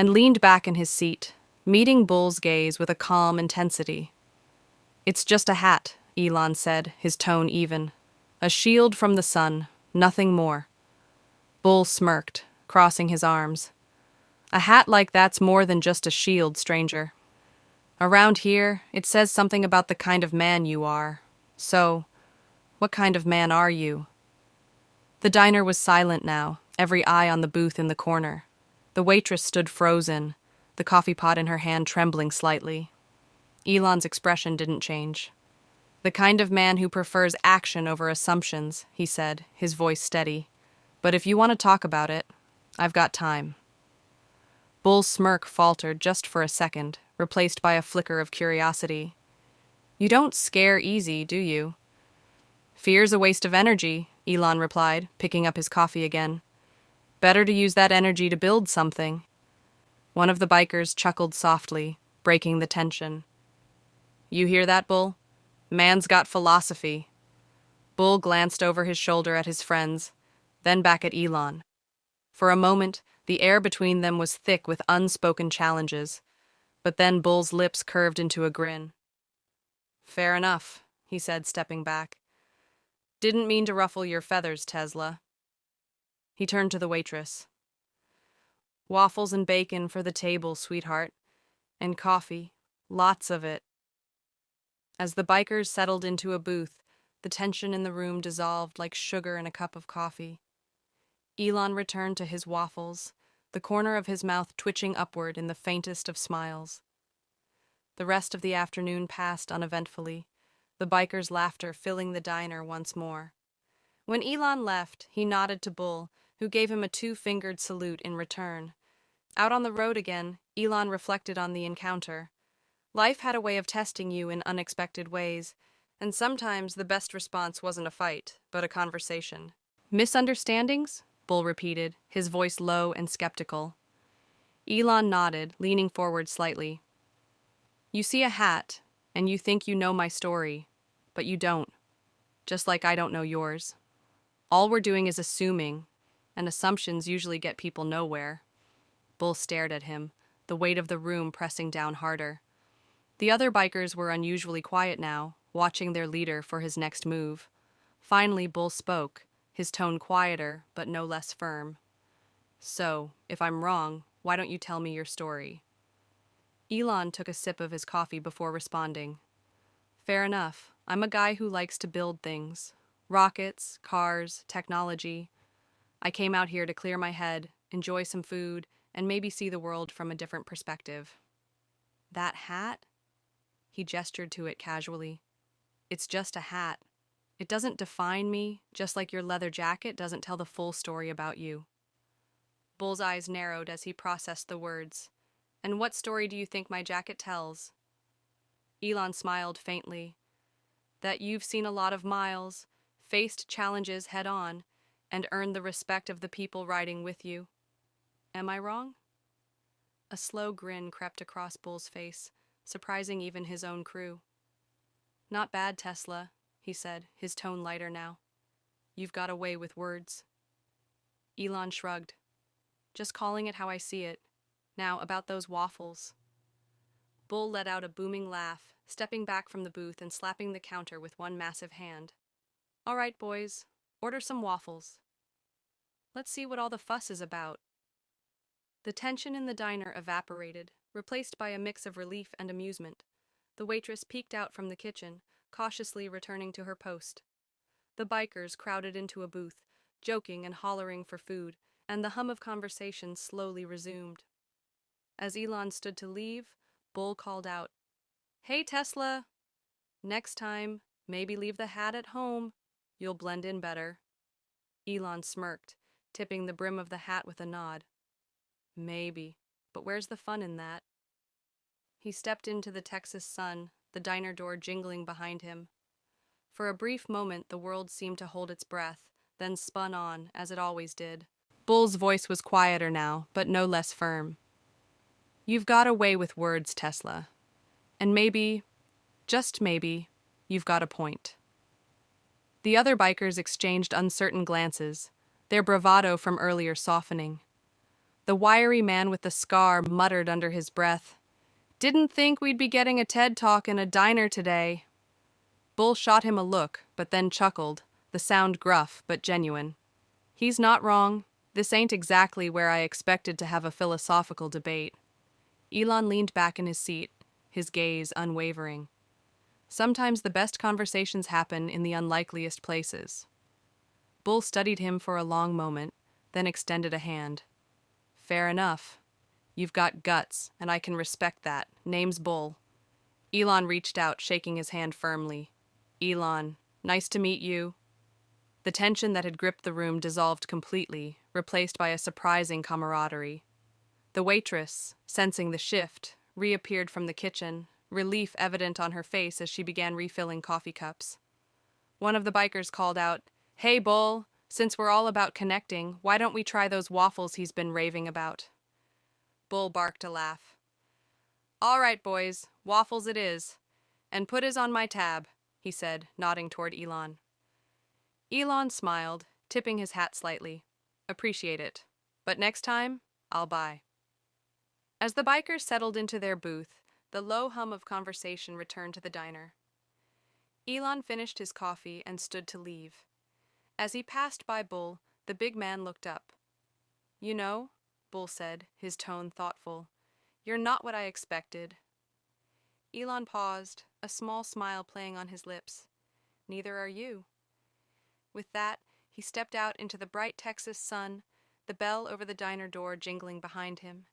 and leaned back in his seat, meeting Bull's gaze with a calm intensity. "It's just a hat," Elon said, his tone even. "A shield from the sun, nothing more." Bull smirked, crossing his arms. "A hat like that's more than just a shield, stranger. Around here, it says something about the kind of man you are. So, what kind of man are you?" The diner was silent now, every eye on the booth in the corner. The waitress stood frozen, the coffee pot in her hand trembling slightly. Elon's expression didn't change. "The kind of man who prefers action over assumptions," he said, his voice steady. "But if you want to talk about it, I've got time." Bull's smirk faltered just for a second, replaced by a flicker of curiosity. "You don't scare easy, do you?" "Fear's a waste of energy," Elon replied, picking up his coffee again. "Better to use that energy to build something." One of the bikers chuckled softly, breaking the tension. "You hear that, Bull? Man's got philosophy." Bull glanced over his shoulder at his friends, then back at Elon. For a moment, the air between them was thick with unspoken challenges, but then Bull's lips curved into a grin. "Fair enough," he said, stepping back. "Didn't mean to ruffle your feathers, Tesla." He turned to the waitress. "Waffles and bacon for the table, sweetheart. And coffee. Lots of it." As the bikers settled into a booth, the tension in the room dissolved like sugar in a cup of coffee. Elon returned to his waffles, the corner of his mouth twitching upward in the faintest of smiles. The rest of the afternoon passed uneventfully, the bikers' laughter filling the diner once more. When Elon left, he nodded to Bull, who gave him a two-fingered salute in return. Out on the road again, Elon reflected on the encounter. Life had a way of testing you in unexpected ways, and sometimes the best response wasn't a fight, but a conversation. "Misunderstandings?" Bull repeated, his voice low and skeptical. Elon nodded, leaning forward slightly. "You see a hat, and you think you know my story, but you don't, just like I don't know yours. All we're doing is assuming, and assumptions usually get people nowhere." Bull stared at him, the weight of the room pressing down harder. The other bikers were unusually quiet now, watching their leader for his next move. Finally, Bull spoke, his tone quieter but no less firm. "So, if I'm wrong, why don't you tell me your story?" Elon took a sip of his coffee before responding. "Fair enough. I'm a guy who likes to build things. Rockets, cars, technology. I came out here to clear my head, enjoy some food, and maybe see the world from a different perspective." "That hat?" He gestured to it casually. "It's just a hat. It doesn't define me, just like your leather jacket doesn't tell the full story about you." Bull's eyes narrowed as he processed the words. "And what story do you think my jacket tells?" Elon smiled faintly. "That you've seen a lot of miles, faced challenges head-on, and earned the respect of the people riding with you. Am I wrong?" A slow grin crept across Bull's face, surprising even his own crew. "Not bad, Tesla," he said, his tone lighter now. "You've got a way with words." Elon shrugged. "Just calling it how I see it. Now, about those waffles." Bull let out a booming laugh, stepping back from the booth and slapping the counter with one massive hand. "All right, boys, order some waffles. Let's see what all the fuss is about." The tension in the diner evaporated, replaced by a mix of relief and amusement. The waitress peeked out from the kitchen, cautiously returning to her post. The bikers crowded into a booth, joking and hollering for food, and the hum of conversation slowly resumed. As Elon stood to leave, Bull called out, "Hey, Tesla! Next time, maybe leave the hat at home. You'll blend in better." Elon smirked, tipping the brim of the hat with a nod. "Maybe, but where's the fun in that?" He stepped into the Texas sun, the diner door jingling behind him. For a brief moment, the world seemed to hold its breath, then spun on, as it always did. Bull's voice was quieter now, but no less firm. "You've got a way with words, Tesla. And maybe, just maybe, you've got a point." The other bikers exchanged uncertain glances, their bravado from earlier softening. The wiry man with the scar muttered under his breath, "Didn't think we'd be getting a TED Talk in a diner today." Bull shot him a look, but then chuckled, the sound gruff but genuine. "He's not wrong. This ain't exactly where I expected to have a philosophical debate." Elon leaned back in his seat, his gaze unwavering. Sometimes the best conversations happen in the unlikeliest places. Bull studied him for a long moment, then extended a hand. "Fair enough. You've got guts, and I can respect that. Name's Bull." Elon reached out, shaking his hand firmly. "Elon, nice to meet you." The tension that had gripped the room dissolved completely, replaced by a surprising camaraderie. The waitress, sensing the shift, reappeared from the kitchen, relief evident on her face as she began refilling coffee cups. One of the bikers called out, "Hey, Bull, since we're all about connecting, why don't we try those waffles he's been raving about?" Bull barked a laugh. "All right, boys, waffles it is. And put his on my tab," he said, nodding toward Elon. Elon smiled, tipping his hat slightly. "Appreciate it. But next time, I'll buy." As the bikers settled into their booth, the low hum of conversation returned to the diner. Elon finished his coffee and stood to leave. As he passed by Bull, the big man looked up. "You know," Bull said, his tone thoughtful, "you're not what I expected." Elon paused, a small smile playing on his lips. "Neither are you." With that, he stepped out into the bright Texas sun, the bell over the diner door jingling behind him.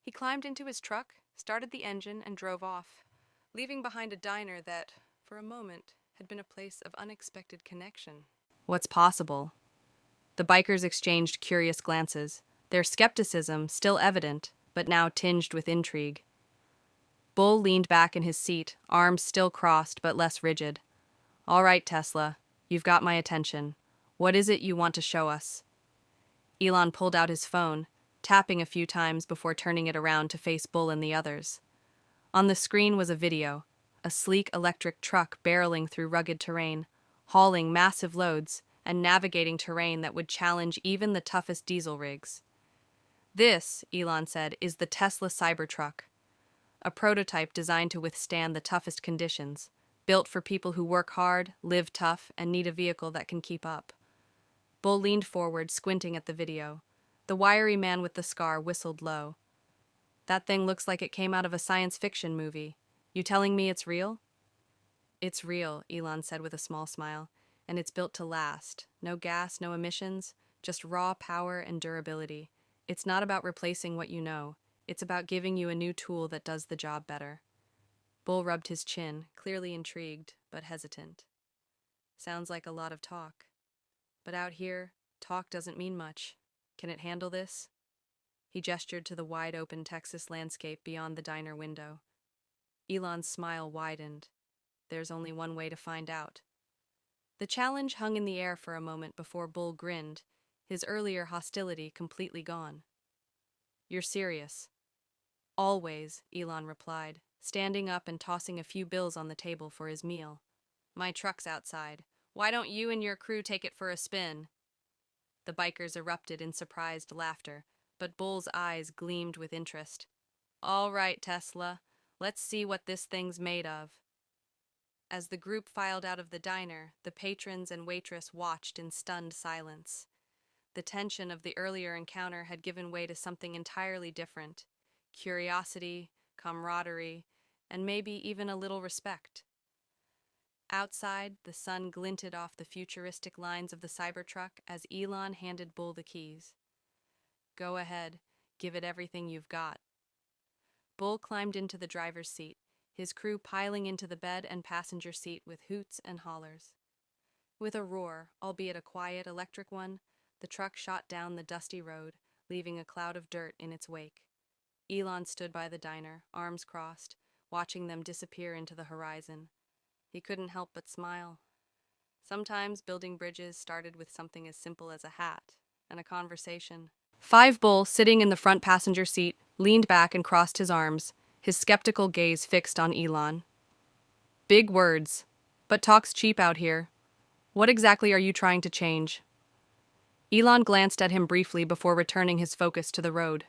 He climbed into his truck, started the engine, and drove off, leaving behind a diner that, for a moment, had been a place of unexpected connection. What's possible? The bikers exchanged curious glances, their skepticism still evident, but now tinged with intrigue. Bull leaned back in his seat, arms still crossed but less rigid. "All right, Tesla, you've got my attention. What is it you want to show us?" Elon pulled out his phone, tapping a few times before turning it around to face Bull and the others. On the screen was a video, a sleek electric truck barreling through rugged terrain, hauling massive loads and navigating terrain that would challenge even the toughest diesel rigs. "This," Elon said, "is the Tesla Cybertruck, a prototype designed to withstand the toughest conditions, built for people who work hard, live tough, and need a vehicle that can keep up." Bull leaned forward, squinting at the video. The wiry man with the scar whistled low. "That thing looks like it came out of a science fiction movie. You telling me it's real?" "It's real," Elon said with a small smile, "and it's built to last. No gas, no emissions, just raw power and durability. It's not about replacing what you know. It's about giving you a new tool that does the job better." Bull rubbed his chin, clearly intrigued, but hesitant. "Sounds like a lot of talk. But out here, talk doesn't mean much. Can it handle this?" He gestured to the wide-open Texas landscape beyond the diner window. Elon's smile widened. There's only one way to find out. The challenge hung in the air for a moment before Bull grinned, his earlier hostility completely gone. "You're serious?" "Always," Elon replied, standing up and tossing a few bills on the table for his meal. "My truck's outside. Why don't you and your crew take it for a spin?" The bikers erupted in surprised laughter, but Bull's eyes gleamed with interest. "All right, Tesla, let's see what this thing's made of." As the group filed out of the diner, the patrons and waitress watched in stunned silence. The tension of the earlier encounter had given way to something entirely different: curiosity, camaraderie, and maybe even a little respect. Outside, the sun glinted off the futuristic lines of the Cybertruck as Elon handed Bull the keys. "Go ahead, give it everything you've got." Bull climbed into the driver's seat, his crew piling into the bed and passenger seat with hoots and hollers. With a roar, albeit a quiet, electric one, the truck shot down the dusty road, leaving a cloud of dirt in its wake. Elon stood by the diner, arms crossed, watching them disappear into the horizon. He couldn't help but smile. Sometimes building bridges started with something as simple as a hat and a conversation. Bull, sitting in the front passenger seat, leaned back and crossed his arms, his skeptical gaze fixed on Elon. "Big words, but talk's cheap out here. What exactly are you trying to change?" Elon glanced at him briefly before returning his focus to the road.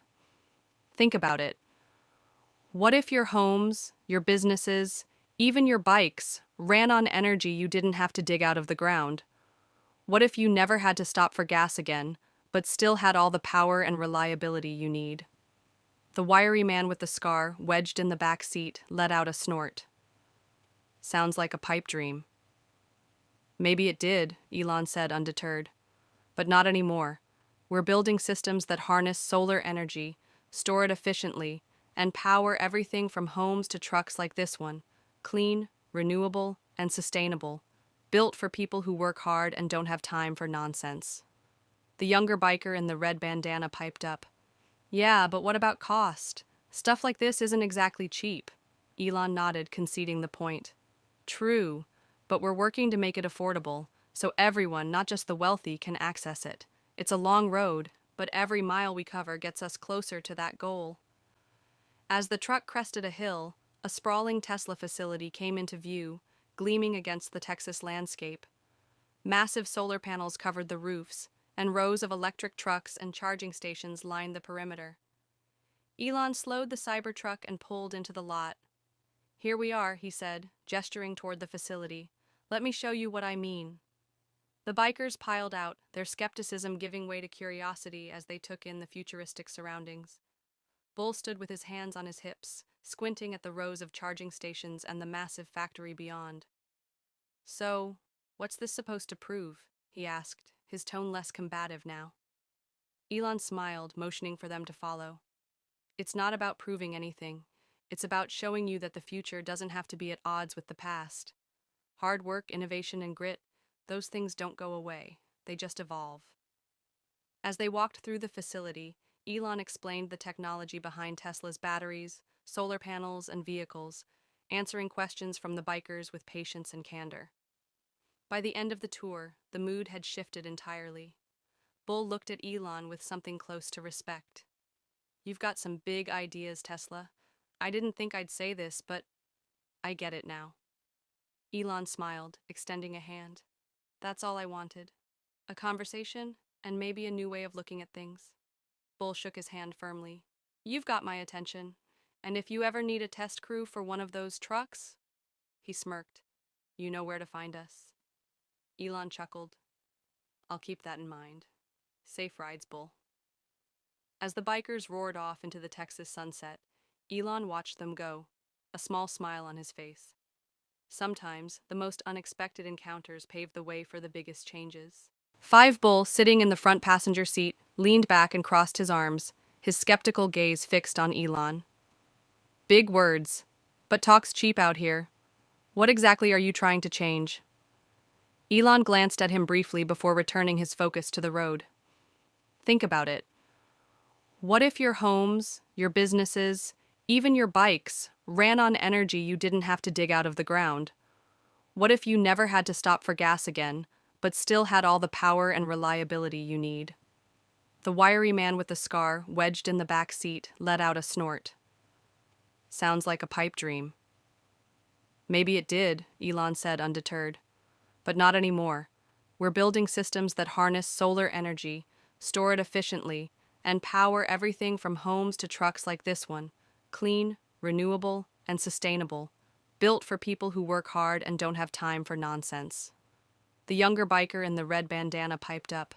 Think about it. What if your homes, your businesses, even your bikes ran on energy you didn't have to dig out of the ground? What if you never had to stop for gas again, but still had all the power and reliability you need? The wiry man with the scar, wedged in the back seat, let out a snort. Sounds like a pipe dream. Maybe it did, Elon said, undeterred. But not anymore. We're building systems that harness solar energy, store it efficiently, and power everything from homes to trucks like this one. Clean, renewable, and sustainable. Built for people who work hard and don't have time for nonsense. The younger biker in the red bandana piped up. Yeah, but what about cost? Stuff like this isn't exactly cheap. Elon nodded, conceding the point. True, but we're working to make it affordable, so everyone, not just the wealthy, can access it. It's a long road, but every mile we cover gets us closer to that goal. As the truck crested a hill, a sprawling Tesla facility came into view, gleaming against the Texas landscape. Massive solar panels covered the roofs, and rows of electric trucks and charging stations lined the perimeter. Elon slowed the Cybertruck and pulled into the lot. Here we are, he said, gesturing toward the facility. Let me show you what I mean. The bikers piled out, their skepticism giving way to curiosity as they took in the futuristic surroundings. Bull stood with his hands on his hips, squinting at the rows of charging stations and the massive factory beyond. So, what's this supposed to prove? He asked, his tone less combative now. Elon smiled, motioning for them to follow. It's not about proving anything. It's about showing you that the future doesn't have to be at odds with the past. Hard work, innovation, and grit, those things don't go away. They just evolve. As they walked through the facility, Elon explained the technology behind Tesla's batteries, solar panels, and vehicles, answering questions from the bikers with patience and candor. By the end of the tour, the mood had shifted entirely. Bull looked at Elon with something close to respect. You've got some big ideas, Tesla. I didn't think I'd say this, but I get it now. Elon smiled, extending a hand. That's all I wanted. A conversation, and maybe a new way of looking at things. Bull shook his hand firmly. You've got my attention, and if you ever need a test crew for one of those trucks, he smirked, you know where to find us. Elon chuckled. I'll keep that in mind. Safe rides, Bull. As the bikers roared off into the Texas sunset, Elon watched them go, a small smile on his face. Sometimes, the most unexpected encounters pave the way for the biggest changes. Bull, sitting in the front passenger seat, leaned back and crossed his arms, his skeptical gaze fixed on Elon. Big words, but talk's cheap out here. What exactly are you trying to change? Elon glanced at him briefly before returning his focus to the road. Think about it. What if your homes, your businesses, even your bikes ran on energy you didn't have to dig out of the ground? What if you never had to stop for gas again, but still had all the power and reliability you need? The wiry man with the scar, wedged in the back seat, let out a snort. Sounds like a pipe dream. Maybe it did, Elon said, undeterred. But not anymore. We're building systems that harness solar energy, store it efficiently, and power everything from homes to trucks like this one. Clean, renewable, and sustainable. Built for people who work hard and don't have time for nonsense. The younger biker in the red bandana piped up.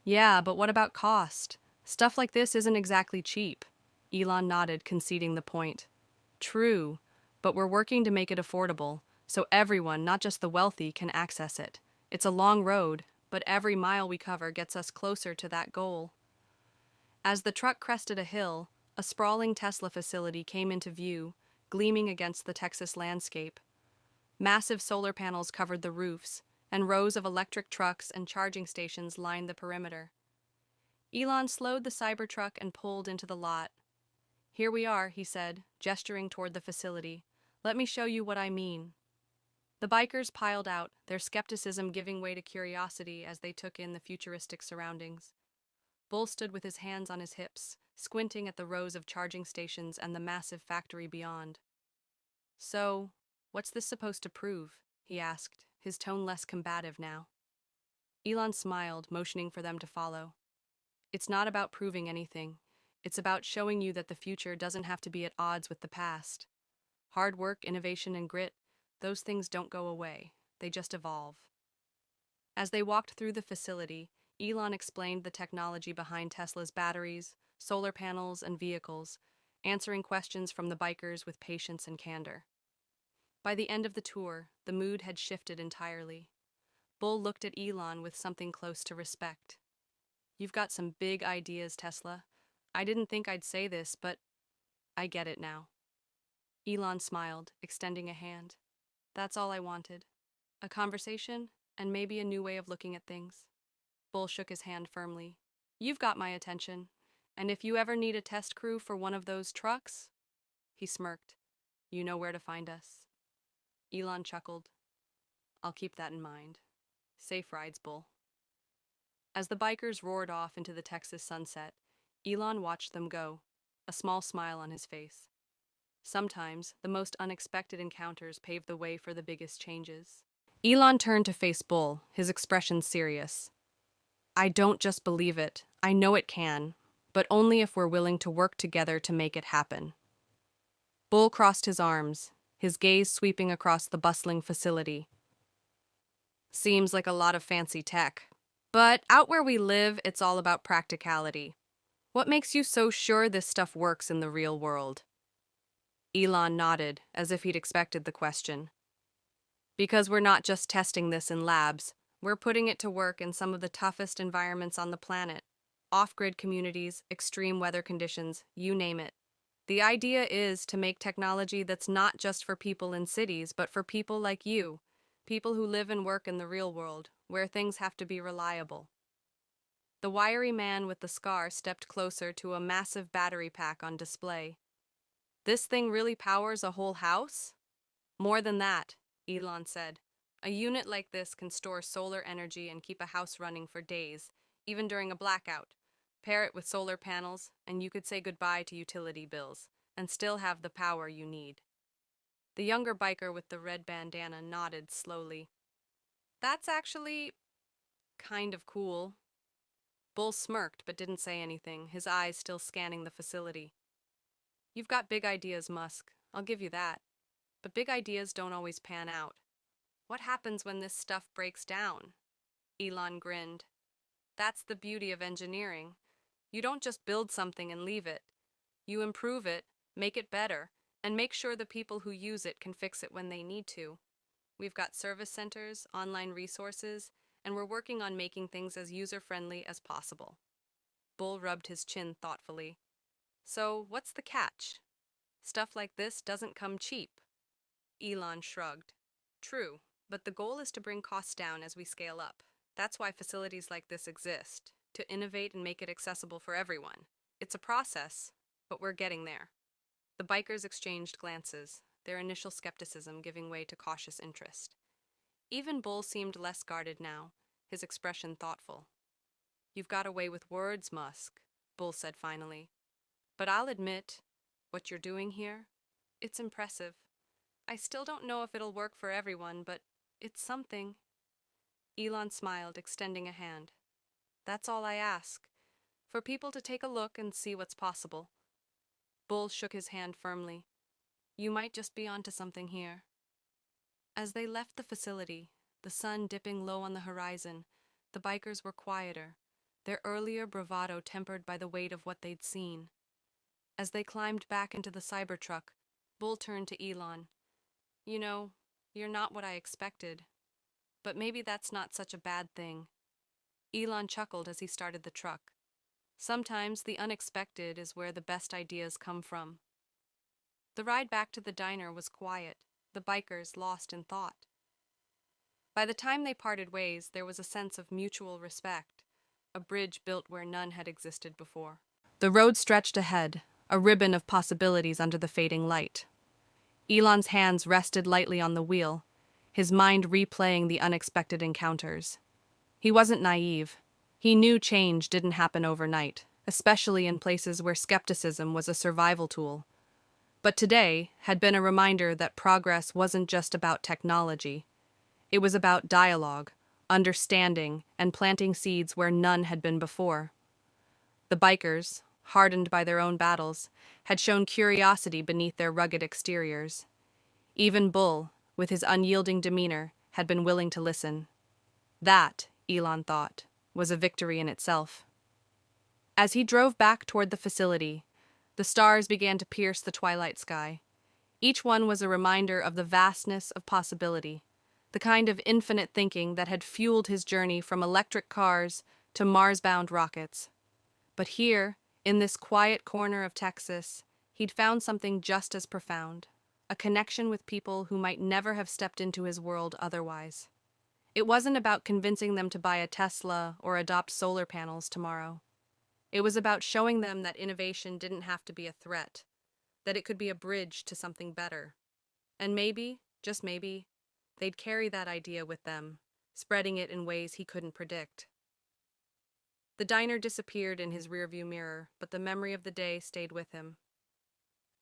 Yeah, but what about cost? Stuff like this isn't exactly cheap. Elon nodded, conceding the point. True, but we're working to make it affordable, so everyone, not just the wealthy, can access it. It's a long road, but every mile we cover gets us closer to that goal. As the truck crested a hill, a sprawling Tesla facility came into view, gleaming against the Texas landscape. Massive solar panels covered the roofs, and rows of electric trucks and charging stations lined the perimeter. Elon slowed the Cybertruck and pulled into the lot. Here we are, he said, gesturing toward the facility. Let me show you what I mean. The bikers piled out, their skepticism giving way to curiosity as they took in the futuristic surroundings. Bull stood with his hands on his hips, squinting at the rows of charging stations and the massive factory beyond. So, what's this supposed to prove? He asked, his tone less combative now. Elon smiled, motioning for them to follow. It's not about proving anything. It's about showing you that the future doesn't have to be at odds with the past. Hard work, innovation, and grit, those things don't go away. They just evolve. As they walked through the facility, Elon explained the technology behind Tesla's batteries, solar panels, and vehicles, answering questions from the bikers with patience and candor. By the end of the tour, the mood had shifted entirely. Bull looked at Elon with something close to respect. You've got some big ideas, Tesla. I didn't think I'd say this, but I get it now. Elon smiled, extending a hand. That's all I wanted. A conversation, and maybe a new way of looking at things. Bull shook his hand firmly. You've got my attention, and if you ever need a test crew for one of those trucks, he smirked, you know where to find us. Elon chuckled. I'll keep that in mind. Safe rides, Bull. As the bikers roared off into the Texas sunset, Elon watched them go, a small smile on his face. Sometimes, the most unexpected encounters pave the way for the biggest changes. Elon turned to face Bull, his expression serious. I don't just believe it, I know it can, but only if we're willing to work together to make it happen. Bull crossed his arms, his gaze sweeping across the bustling facility. Seems like a lot of fancy tech. But out where we live, it's all about practicality. What makes you so sure this stuff works in the real world? Elon nodded, as if he'd expected the question. Because we're not just testing this in labs, we're putting it to work in some of the toughest environments on the planet. Off-grid communities, extreme weather conditions, you name it. The idea is to make technology that's not just for people in cities, but for people like you, people who live and work in the real world, where things have to be reliable. The wiry man with the scar stepped closer to a massive battery pack on display. This thing really powers a whole house? More than that, Elon said. A unit like this can store solar energy and keep a house running for days, even during a blackout. Pair it with solar panels, and you could say goodbye to utility bills, and still have the power you need. The younger biker with the red bandana nodded slowly. That's actually kind of cool. Bull smirked but didn't say anything, his eyes still scanning the facility. You've got big ideas, Musk. I'll give you that. But big ideas don't always pan out. What happens when this stuff breaks down? Elon grinned. That's the beauty of engineering. You don't just build something and leave it. You improve it, make it better, and make sure the people who use it can fix it when they need to. We've got service centers, online resources, and we're working on making things as user-friendly as possible. Bull rubbed his chin thoughtfully. So, what's the catch? Stuff like this doesn't come cheap. Elon shrugged. True, but the goal is to bring costs down as we scale up. That's why facilities like this exist, to innovate and make it accessible for everyone. It's a process, but we're getting there. The bikers exchanged glances, their initial skepticism giving way to cautious interest. Even Bull seemed less guarded now, his expression thoughtful. You've got away with words, Musk, Bull said finally. But I'll admit, what you're doing here, it's impressive. I still don't know if it'll work for everyone, but it's something. Elon smiled, extending a hand. That's all I ask, for people to take a look and see what's possible. Bull shook his hand firmly. You might just be onto something here. As they left the facility, the sun dipping low on the horizon, the bikers were quieter, their earlier bravado tempered by the weight of what they'd seen. As they climbed back into the Cybertruck, Bull turned to Elon. You know, you're not what I expected. But maybe that's not such a bad thing. Elon chuckled as he started the truck. Sometimes the unexpected is where the best ideas come from. The ride back to the diner was quiet, the bikers lost in thought. By the time they parted ways, there was a sense of mutual respect, a bridge built where none had existed before. The road stretched ahead, a ribbon of possibilities under the fading light. Elon's hands rested lightly on the wheel, his mind replaying the unexpected encounters. He wasn't naive. He knew change didn't happen overnight, especially in places where skepticism was a survival tool. But today had been a reminder that progress wasn't just about technology. It was about dialogue, understanding, and planting seeds where none had been before. The bikers, hardened by their own battles, had shown curiosity beneath their rugged exteriors. Even Bull, with his unyielding demeanor, had been willing to listen. That, Elon thought, was a victory in itself. As he drove back toward the facility, the stars began to pierce the twilight sky. Each one was a reminder of the vastness of possibility, the kind of infinite thinking that had fueled his journey from electric cars to Mars-bound rockets. But here, in this quiet corner of Texas, he'd found something just as profound, a connection with people who might never have stepped into his world otherwise. It wasn't about convincing them to buy a Tesla or adopt solar panels tomorrow. It was about showing them that innovation didn't have to be a threat, that it could be a bridge to something better. And maybe, just maybe, they'd carry that idea with them, spreading it in ways he couldn't predict. The diner disappeared in his rearview mirror, but the memory of the day stayed with him.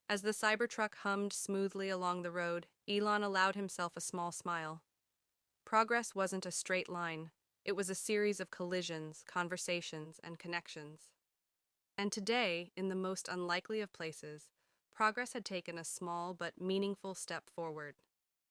As the Cybertruck hummed smoothly along the road, Elon allowed himself a small smile. Progress wasn't a straight line. It was a series of collisions, conversations, and connections. And today, in the most unlikely of places, progress had taken a small but meaningful step forward.